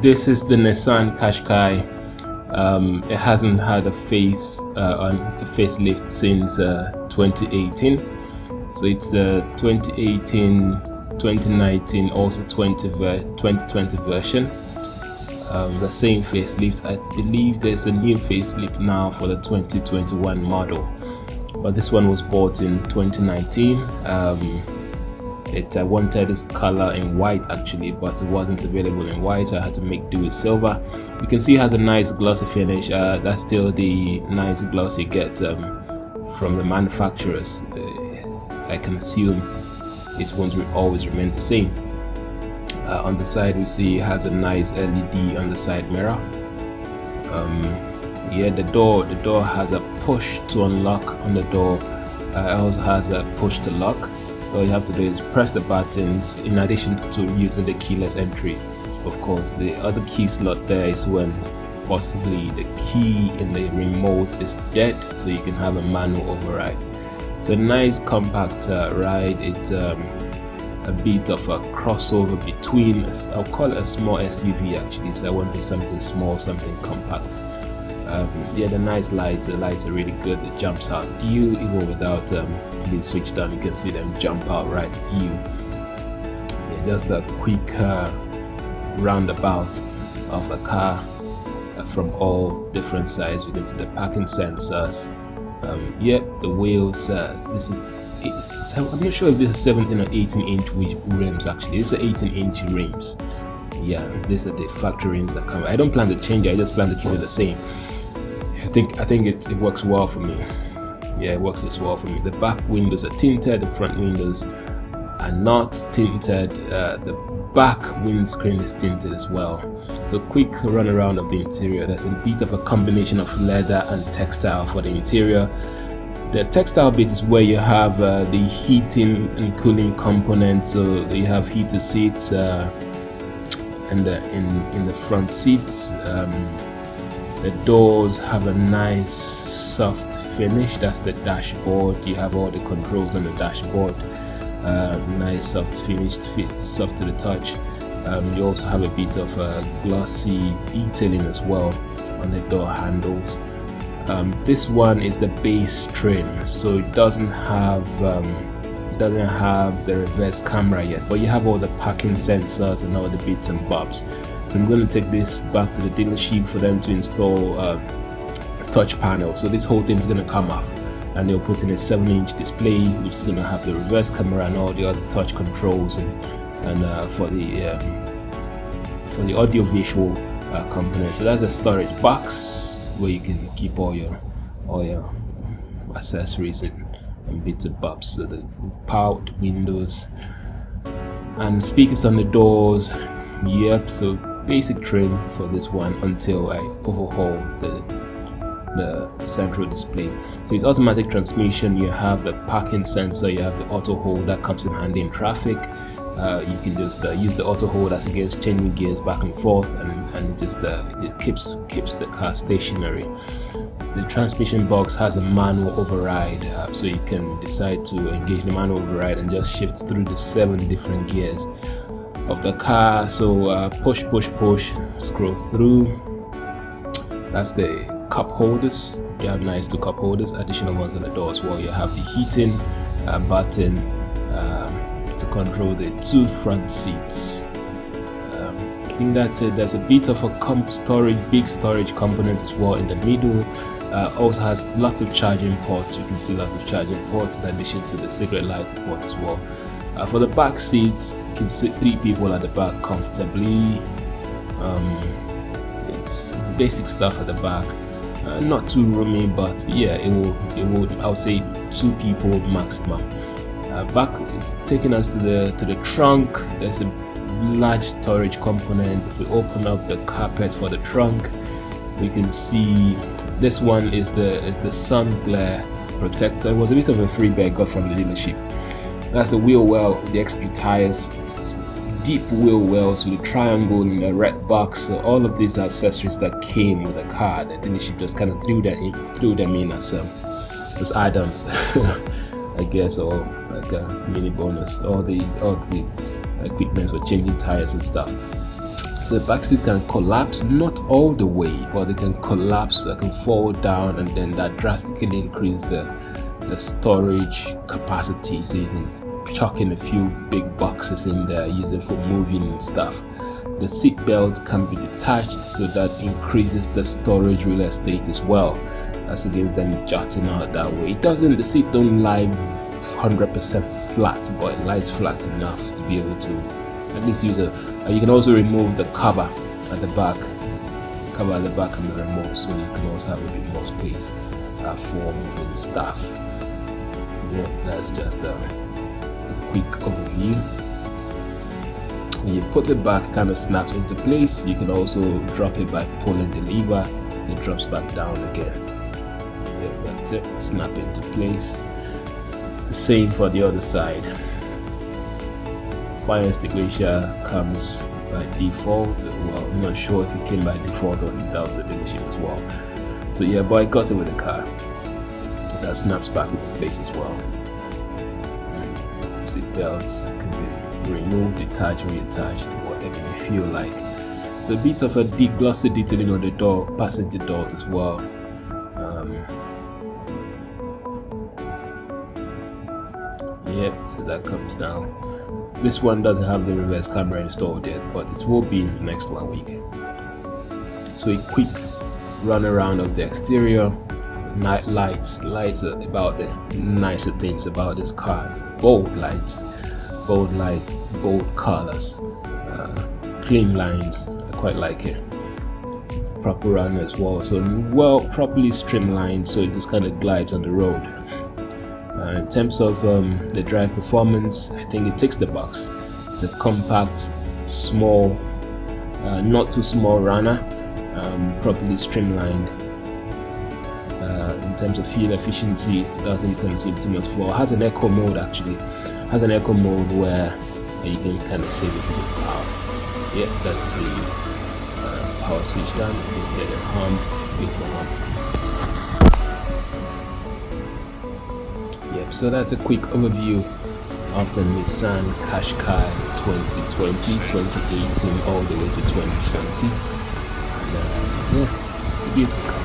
This is the Nissan Qashqai. It hasn't had a facelift since 2018. So it's the 2018, 2019, also 2020 version. The same facelift. I believe there's a new facelift now for the 2021 model, but this one was bought in 2019. I wanted this color in white actually, but it wasn't available in white, so I had to make do with silver. You can see it has a nice glossy finish. That's still the nice gloss you get from the manufacturers. I can assume it won't always remain the same. On the side we see it has a nice LED on the side mirror. The door has a push to unlock on the door. It also has a push to lock. So all you have to do is press the buttons in addition to using the keyless entry. Of course, the other key slot there is when possibly the key in the remote is dead, so you can have a manual override. So nice compact ride. It's a bit of a crossover between, I'll call it a small SUV actually, so I wanted something small, something compact. The nice lights, the lights are really good. It jumps out. Even without being switched on, you can see them jump out right at you. Just a quick roundabout of the car from all different sides. You can see the parking sensors. The wheels. I'm not sure if this is 17 or 18-inch rims actually. This is 18-inch rims. Yeah, these are the factory rims that come. I don't plan to change it. I just plan to keep it the same. I think it works well for me. Yeah, it works as well for me. The back windows are tinted, the front windows are not tinted. The back windscreen is tinted as well. So quick run around of the interior. There's a bit of a combination of leather and textile for the interior. The textile bit is where you have the heating and cooling components. So you have heated seats in the front seats. The doors have a nice soft finish. That's the dashboard. You have all the controls on the dashboard. Nice soft finish, soft to the touch. You also have a bit of glossy detailing as well on the door handles. This one is the base trim, so it doesn't have the reverse camera yet, but you have all the parking sensors and all the bits and bobs. So I'm going to take this back to the dealership for them to install a touch panel. So this whole thing is going to come off, and they'll put in a 7-inch display which is going to have the reverse camera and all the other touch controls and for the audio visual component. So that's a storage box where you can keep all your accessories and bits and bobs. So the powered windows and speakers on the doors. Yep, so basic trim for this one until I overhaul the central display. So it's automatic transmission. You have the parking sensor, you have the auto hold that comes in handy in traffic. You can just use the auto hold as against changing gears back and forth, and just it keeps the car stationary. The transmission box has a manual override, so you can decide to engage the manual override and just shift through the 7 different gears of the car. So push, scroll through. That's the cup holders. You have nice 2 cup holders, additional ones on the door as well. You have the heating button to control the 2 front seats. I think that's it. There's a bit of a big storage component as well in the middle. Also has lots of charging ports. You can see lots of charging ports in addition to the cigarette lighter port as well. For the back seats, you can sit 3 people at the back comfortably. It's basic stuff at the back. Not too roomy, but yeah, it will. I would say 2 people maximum. Back is taking us to the trunk. There's a large storage component. If we open up the carpet for the trunk, we can see this one is the sun glare protector. It was a bit of a freebie I got from the dealership. That's the wheel well, the extra tires. It's deep wheel wells with a triangle in a red box. So all of these accessories that came with the car, the dealership just kind of threw them in as add-ons, I guess, or like a mini bonus. All the equipment for changing tires and stuff. So the back seat can collapse, not all the way, but they can collapse, they can fall down, and then that drastically increase the storage capacity. So you can chuck in a few big boxes in there, use it for moving and stuff. The seat belt can be detached, so that increases the storage real estate as well. That's against them jutting out that way. The seat don't lie 100% flat, but it lies flat enough to be able to at least use you can also remove the cover at the back. Cover at the back can be removed, so you can also have a bit more space for moving stuff. Yeah, that's just a quick overview. When you put it back, it kind of snaps into place. You can also drop it by pulling the lever. It drops back down again. Yeah, that's it. Snap into place. The same for the other side. Fire extinguisher comes by default. Well, I'm not sure if it came by default or if that was the dealership as well. So yeah, but I got it with the car. That snaps back into place as well. Seat belts can be removed, detached, reattached, whatever you feel like. It's a bit of a deep glossy detailing on the door, passenger doors as well. Yep, so that comes down. This one doesn't have the reverse camera installed yet, but it will be in the next 1 week. So a quick run around of the exterior. Night lights are about the nicer things about this car. Bold lights, bold colors, clean lines. I quite like it. Proper run as well, so properly streamlined, so it just kind of glides on the road. In terms of the drive performance, I think it ticks the box. It's a compact, small, not too small runner, properly streamlined. In terms of fuel efficiency, it doesn't consume too much fuel. It has an eco mode actually. It has an eco mode where you can kind of save a bit of power. Yeah, that's the power switch down. You can get a hum, wait for one. Yep, so that's a quick overview of the Nissan Qashqai 2020, 2018 all the way to 2020. And, yeah, it's a beautiful car.